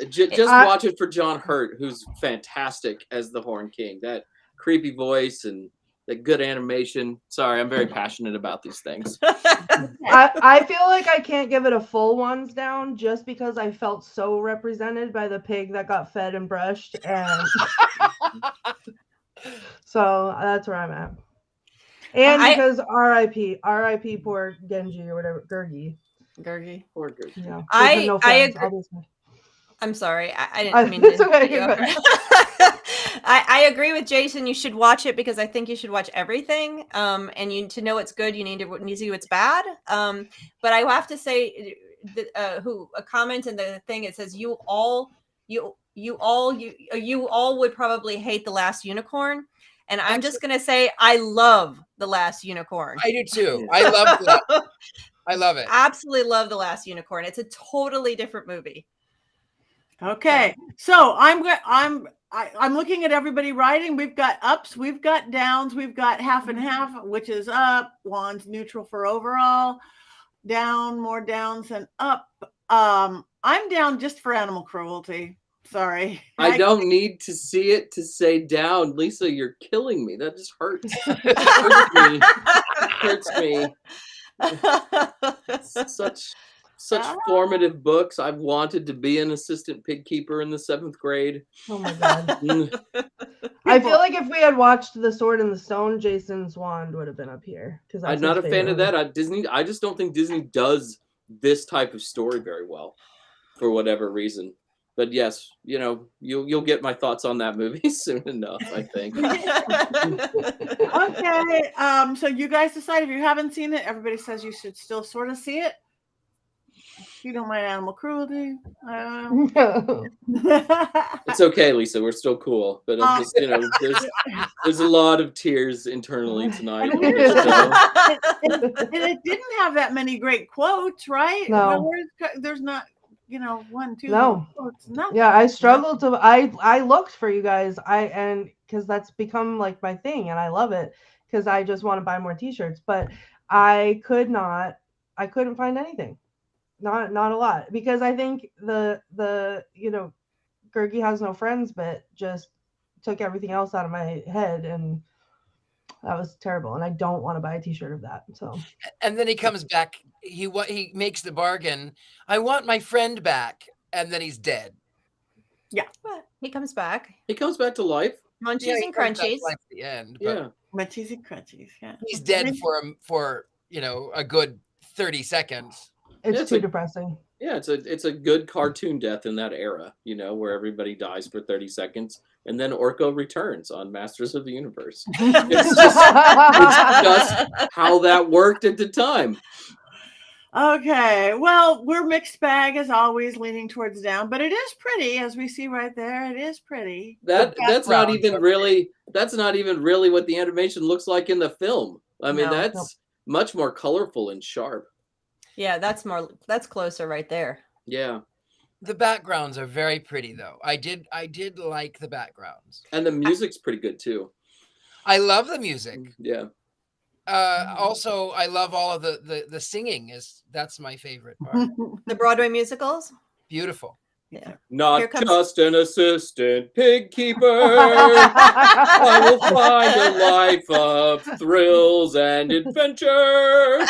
Just watch it for John Hurt, who's fantastic as the Horn King. That creepy voice, and that good animation. Sorry, I'm very passionate about these things. I feel like I can't give it a full ones down just because I felt so represented by the pig that got fed and brushed, and so that's where I'm at. And because R.I.P. poor Genji or whatever, Gurgi. Poor Gurgi. Yeah, I agree. I'm sorry, I didn't mean to. Okay, I agree with Jason. You should watch it because I think you should watch everything. And to know it's good, you need to see what's bad. But I have to say, a comment in the thing, it says you all would probably hate The Last Unicorn. And I'm just gonna say I love The Last Unicorn. I do too. I love that. I love it. Absolutely love The Last Unicorn. It's a totally different movie. Okay, so I'm looking at everybody writing. We've got ups, we've got downs, we've got half and half, which is up. Juan's neutral for overall. Down, more downs than up. I'm down just for animal cruelty. Sorry. I don't need to see it to say down. Lisa, you're killing me. That just hurts. Hurts me. Such formative books. I've wanted to be an assistant pig keeper in the 7th grade. Oh my god. I feel like if we had watched The Sword in the Stone, Jason's wand would have been up here. Because I'm not a fan of that. I just don't think Disney does this type of story very well, for whatever reason. But yes, you'll get my thoughts on that movie soon enough, I think. Okay. So you guys decide. If you haven't seen it, everybody says you should still sort of see it. You don't mind animal cruelty. It's okay, Lisa. We're still cool. But I'm just, there's a lot of tears internally tonight. And it didn't have that many great quotes, right? No. There's not, 1, 2. No. Quotes. No. Yeah, I struggled to. I looked for you guys. Because that's become like my thing, and I love it because I just want to buy more T-shirts. But I couldn't find anything. Not a lot, because I think the Gurgi has no friends bit just took everything else out of my head, and that was terrible. And I don't want to buy a T-shirt of that. So. And then he comes back. He makes the bargain. I want my friend back, and then he's dead. Yeah, he comes back. He comes back to life. Munchies and crunchies. At the end. Yeah, munchies and crunchies. Yeah, he's dead for a good 30 seconds. It's too depressing. Yeah, it's a good cartoon death in that era, where everybody dies for 30 seconds and then Orko returns on Masters of the Universe. It's just how that worked at the time. Okay, well, we're mixed bag as always, leaning towards down, but it is pretty, as we see right there. It is pretty. That's not even really what the animation looks like in the film. I mean, that's much more colorful and sharp. Yeah, that's closer right there. Yeah. The backgrounds are very pretty though. I did like the backgrounds. And the music's pretty good too. I love the music. Yeah. Also I love all of the singing that's my favorite part. The Broadway musicals? Beautiful. Yeah. Not just an assistant pig keeper. I will find a life of thrills and adventure.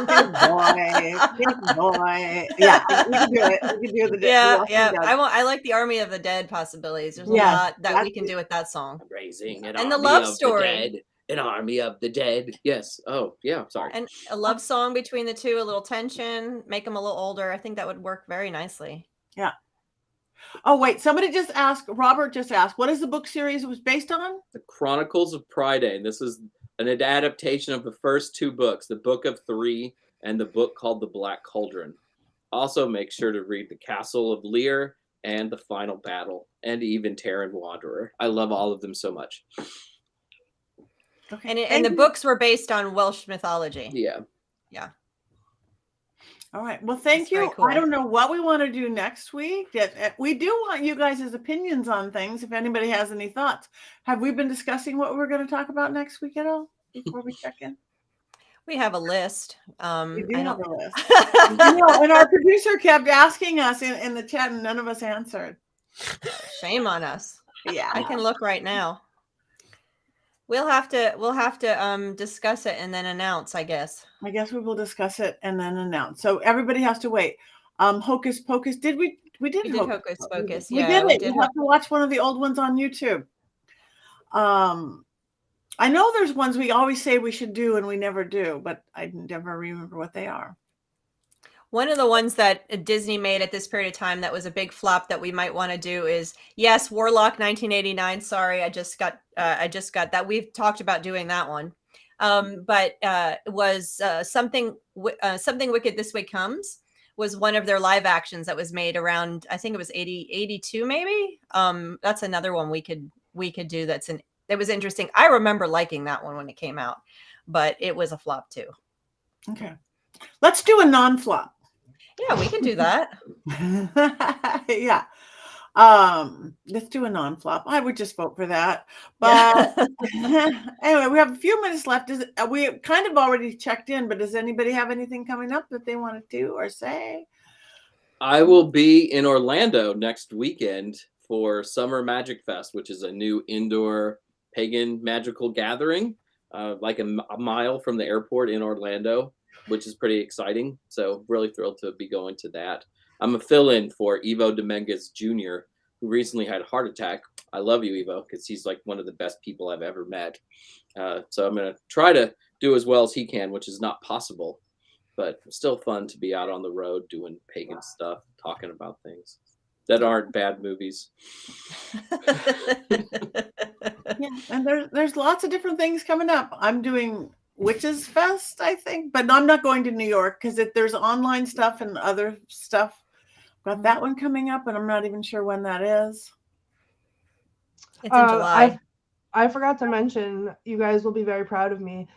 Big boy. Yeah, we can do it. We can do the yeah. I like the Army of the Dead possibilities. There's a lot that we can do with that song. Raising an and army the love of story. The dead, an army of the dead. Yes. Oh, yeah. Sorry. And a love song between the two, a little tension, make them a little older. I think that would work very nicely. Yeah. Oh, wait. Somebody just asked, Robert just asked, what is the book series it was based on? The Chronicles of Prydain. This is an adaptation of the first 2 books, the Book of 3 and the book called The Black Cauldron. Also, make sure to read The Castle of Lear and The Final Battle and even Terran Wanderer. I love all of them so much. Okay. And the books were based on Welsh mythology. Yeah. Yeah. All right. Well, thank you. Cool. I don't know what we want to do next week. We do want you guys' opinions on things. If anybody has any thoughts, have we been discussing what we're going to talk about next week at all before we check in? We have a list. We do have a list. And our producer kept asking us in the chat, and none of us answered. Shame on us. Yeah. I can look right now. We'll have to discuss it and then announce, I guess. I guess we will discuss it and then announce. So everybody has to wait. Hocus Pocus. We did We did Hocus Pocus. We Yeah, did we it. did. You have to watch one of the old ones on YouTube. I know there's ones we always say we should do and we never do, but I never remember what they are. One of the ones that Disney made at this period of time that was a big flop that we might want to do is, yes, Warlock 1989. Sorry, I just got that. We've talked about doing that one. But it was something Wicked This Way Comes was one of their live actions that was made around, I think it was 82 maybe. That's another one we could do. It was interesting. I remember liking that one when it came out, but it was a flop too. Okay. Let's do a non-flop. Yeah, we can do that. Yeah. Let's do a non-flop. I would just vote for that. But anyway, we have a few minutes left. We kind of already checked in, but does anybody have anything coming up that they want to do or say? I will be in Orlando next weekend for Summer Magic Fest, which is a new indoor pagan magical gathering, like a mile from the airport in Orlando, which is pretty exciting. So really thrilled to be going to that. I'm a fill-in for Ivo Dominguez Jr., who recently had a heart attack. I love you, Ivo, because he's like one of the best people I've ever met. So I'm going to try to do as well as he can, which is not possible, but still fun to be out on the road doing pagan stuff, talking about things that aren't bad movies. Yeah, and there's lots of different things coming up. I'm doing Witches Fest, I think, but I'm not going to New York because there's online stuff and other stuff. Got that one coming up, and I'm not even sure when that is. It's in July. I forgot to mention, you guys will be very proud of me.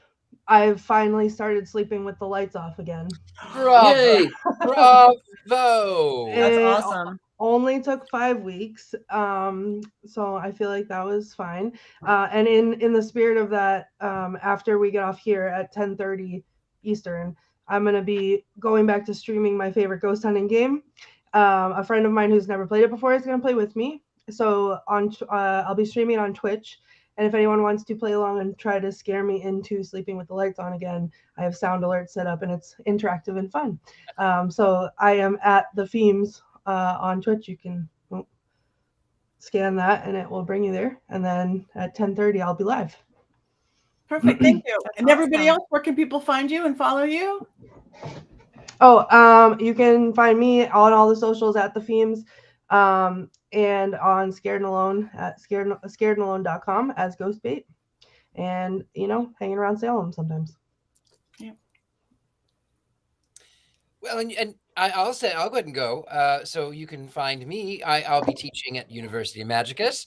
I've finally started sleeping with the lights off again. Bravo! Yay! Bravo! That's awesome. Only took 5 weeks, so I feel like that was fine. And in the spirit of that, after we get off here at 10:30 Eastern, I'm gonna be going back to streaming my favorite ghost hunting game. A friend of mine who's never played it before is gonna play with me. So I'll be streaming on Twitch, and if anyone wants to play along and try to scare me into sleeping with the lights on again, I have sound alerts set up, and it's interactive and fun. So I am at the Themes. On Twitch, you can scan that and it will bring you there. And then at 10:30, I'll be live. Perfect. Thank you. And awesome. Everybody else, where can people find you and follow you? Oh, you can find me on all the socials at the Themes, and on Scared and Alone at scaredandalone.com as Ghostbait, and hanging around Salem sometimes. Yeah. Well, and I'll go ahead and go. So you can find me. I'll be teaching at University of Magicus.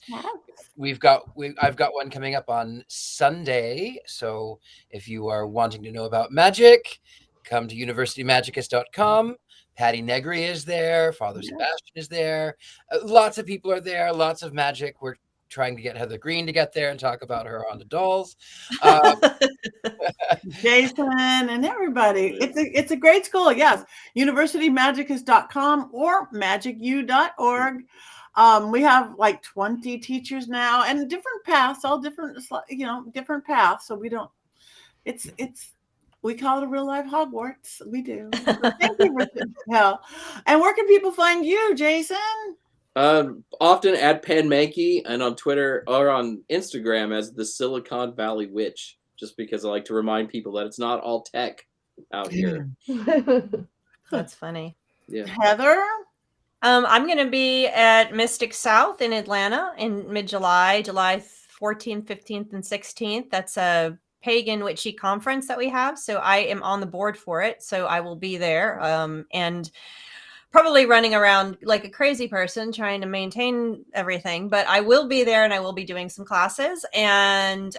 I've got one coming up on Sunday. So if you are wanting to know about magic, come to universitymagicus.com. Patti Negri is there. Father Sebastian is there. Lots of people are there. Lots of magic. We're trying to get Heather Greene to get there and talk about her on the dolls. Jason and everybody. It's a great school. Yes. universitymagicus.com or magicu.org. We have like 20 teachers now and different paths, all different, different paths. So we call it a real life Hogwarts. We do. So thank you, Richard. And where can people find you, Jason? Often at Mankey and on Twitter or on Instagram as the Silicon Valley Witch, just because I like to remind people that it's not all tech out here. That's funny. Yeah. Heather? I'm going to be at Mystic South in Atlanta in mid-July, July 14th, 15th, and 16th. That's a pagan witchy conference that we have. So I am on the board for it. So I will be there. And probably running around like a crazy person trying to maintain everything, but I will be there and I will be doing some classes and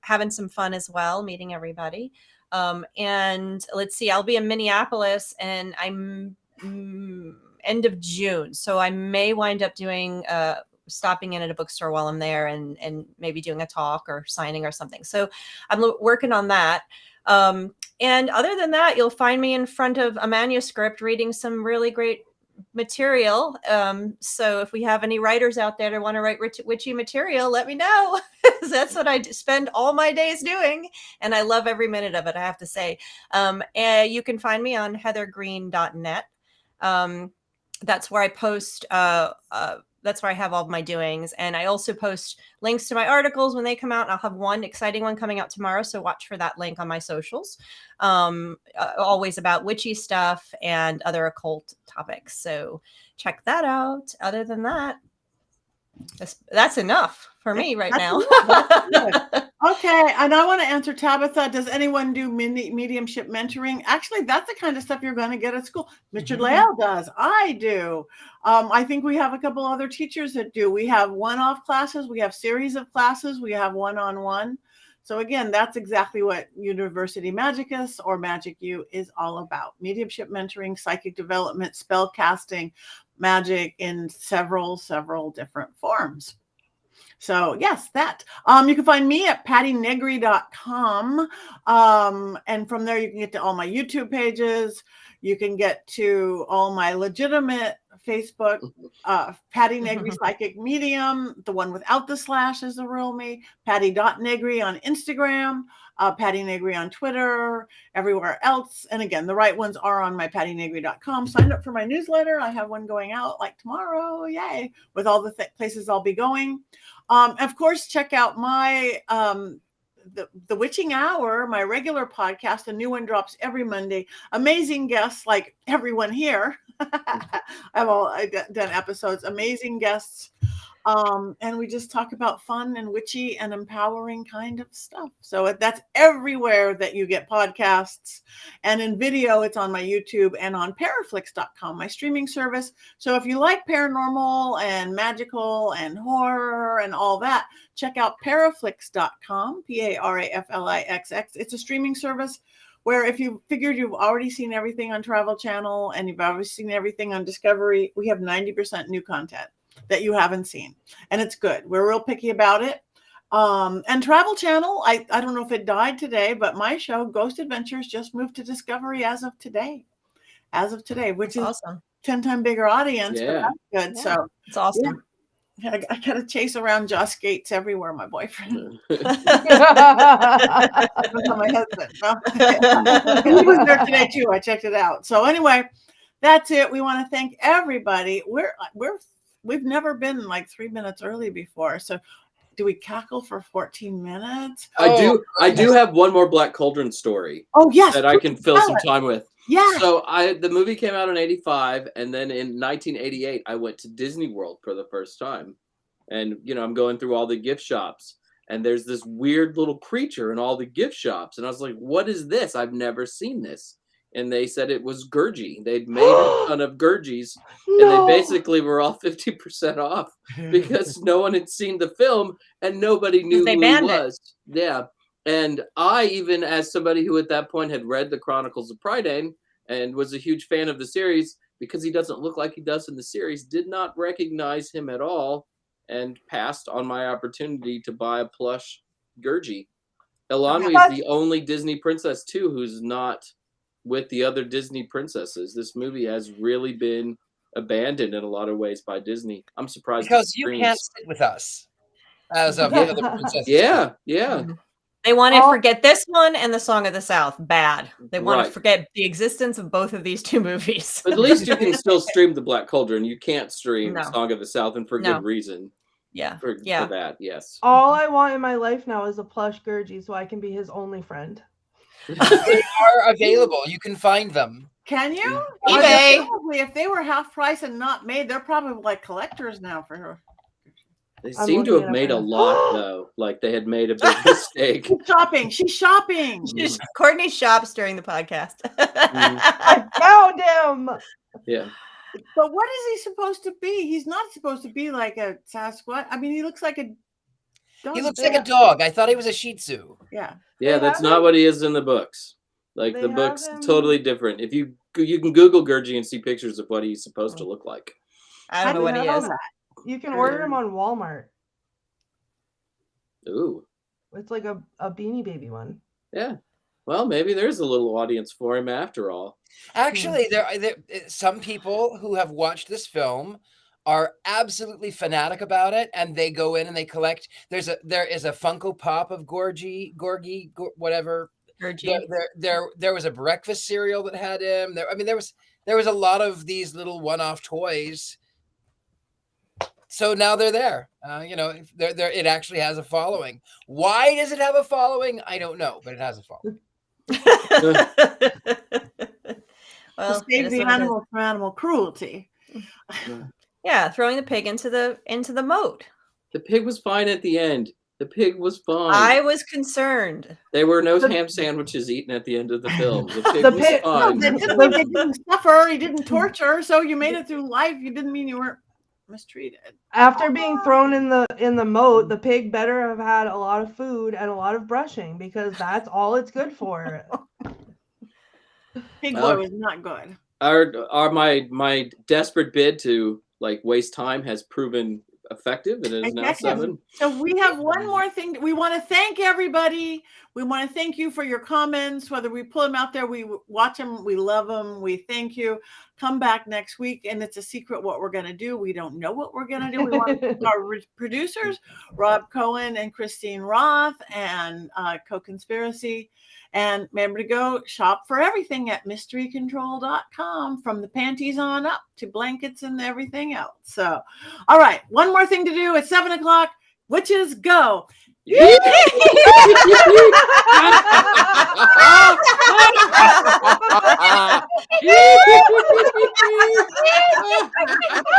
having some fun as well, meeting everybody. And let's see, I'll be in Minneapolis and I'm end of June. So I may wind up doing stopping in at a bookstore while I'm there and maybe doing a talk or signing or something. So I'm working on that. And other than that, you'll find me in front of a manuscript reading some really great material. So if we have any writers out there that want to write witchy material, let me know. That's what I spend all my days doing, and I love every minute of it, I have to say. And you can find me on heathergreene.net. That's where I post. That's where I have all of my doings, and I also post links to my articles when they come out. I'll have one exciting one coming out tomorrow, so watch for that link on my socials. Always about witchy stuff and other occult topics, so check that out. Other than that, that's enough for me right now. Okay, and I want to answer Tabitha. Does anyone do mediumship mentoring? Actually, that's the kind of stuff you're going to get at school. Richard-Lael does. I do. I think we have a couple other teachers that do. We have one-off classes. We have series of classes. We have one-on-one. So again, that's exactly what University Magicus or Magic U is all about. Mediumship mentoring, psychic development, spell casting, magic in several different forms. So yes, that. You can find me at pattinegri.com. And from there you can get to all my YouTube pages. You can get to all my legitimate Facebook, Patti Negri Psychic Medium. The one without the slash is the real me. Patti.Negri on Instagram. Patti Negri on Twitter, everywhere else. And again, the right ones are on my pattinegri.com. Sign up for my newsletter. I have one going out like tomorrow. Yay. With all the places I'll be going. Of course, check out my the Witching Hour, my regular podcast. A new one drops every Monday. Amazing guests like everyone here. I've done episodes. Amazing guests. And we just talk about fun and witchy and empowering kind of stuff. So that's everywhere that you get podcasts. And in video, it's on my YouTube and on paraflix.com, my streaming service. So if you like paranormal and magical and horror and all that, check out paraflix.com, Paraflix. It's a streaming service where if you figured you've already seen everything on Travel Channel and you've already seen everything on Discovery, we have 90% new content that you haven't seen, and it's good. We're real picky about it. And Travel Channel, I don't know if it died today, but my show Ghost Adventures just moved to Discovery as of today, which is awesome. 10 times bigger audience. Yeah. But that's good. Yeah. So it's awesome. Yeah. I gotta chase around Josh Gates everywhere, my boyfriend. My husband. He was there today too. I checked it out. So anyway, that's it. We want to thank everybody. We've never been like 3 minutes early before. So do we cackle for 14 minutes? I do have one more Black Cauldron story. Oh, yes. That I can fill some time with. Yeah. So the movie came out in 85, and then in 1988, I went to Disney World for the first time. And, I'm going through all the gift shops, and there's this weird little creature in all the gift shops. And I was like, what is this? I've never seen this. And they said it was Gurgi. They'd made a ton of Gurgis, and they basically were all 50% off because no one had seen the film and nobody knew who he was. Yeah. And I, even as somebody who at that point had read the Chronicles of Prydain and was a huge fan of the series, because he doesn't look like he does in the series, did not recognize him at all and passed on my opportunity to buy a plush Gurgi. Elanwi is the only Disney princess, too, who's not with the other Disney princesses. This movie has really been abandoned in a lot of ways by Disney. I'm surprised because you can't sit with us as of the other princesses. Yeah. They want to forget this one and the Song of the South. Bad. They want to forget the existence of both of these two movies. At least you can still stream the Black Cauldron. You can't stream Song of the South, and for good reason. Yeah. For that, yes. All I want in my life now is a plush Gurgi so I can be his only friend. They are available. You can find them. Can you? eBay. Probably, if they were half price and not made, they're probably like collectors now for her. They seem to have made a lot, though. Like they had made a big mistake. She's shopping. Courtney shops during the podcast. I found him. Yeah. But what is he supposed to be? He's not supposed to be like a Sasquatch. I mean, he looks like a dog. He looks like a dog. I thought he was a Shih Tzu. Yeah. Yeah, that's not what he is in the books. Like the book's totally different. If you can Google Gurgi and see pictures of what he's supposed to look like. I don't know what he is. You can order him on Walmart. Ooh. It's like a Beanie Baby one. Yeah. Well, maybe there's a little audience for him after all. Actually, there some people who have watched this film are absolutely fanatic about it, and they go in and they collect. There is a Funko Pop of Gorgie, whatever. There was a breakfast cereal that had him. There was a lot of these little one-off toys. So now they're there. It actually has a following. Why does it have a following? I don't know, but it has a following. Well, to save the animal from animal cruelty. Yeah, throwing the pig into the moat. The pig was fine at the end. The pig was fine. I was concerned. There were no ham sandwiches eaten at the end of the film. The pig was fine. No, they didn't suffer. He didn't torture. So you made it through life. You didn't mean you weren't mistreated. After being thrown in the moat, the pig better have had a lot of food and a lot of brushing, because that's all it's good for. Pig boy was not good. My desperate bid to waste time has proven effective, and it is now 7. So we have one more thing. We want to thank everybody. We want to thank you for your comments, whether we pull them out there, we watch them, we love them, we thank you. Come back next week, and it's a secret what we're going to do. We don't know what we're going to do. We want to thank our producers, Rob Cohen and Christine Roth, and Co-Conspiracy. And remember to go shop for everything at mysterycontrol.com, from the panties on up to blankets and everything else. So, all right, one more thing to do at 7 o'clock. Witches go.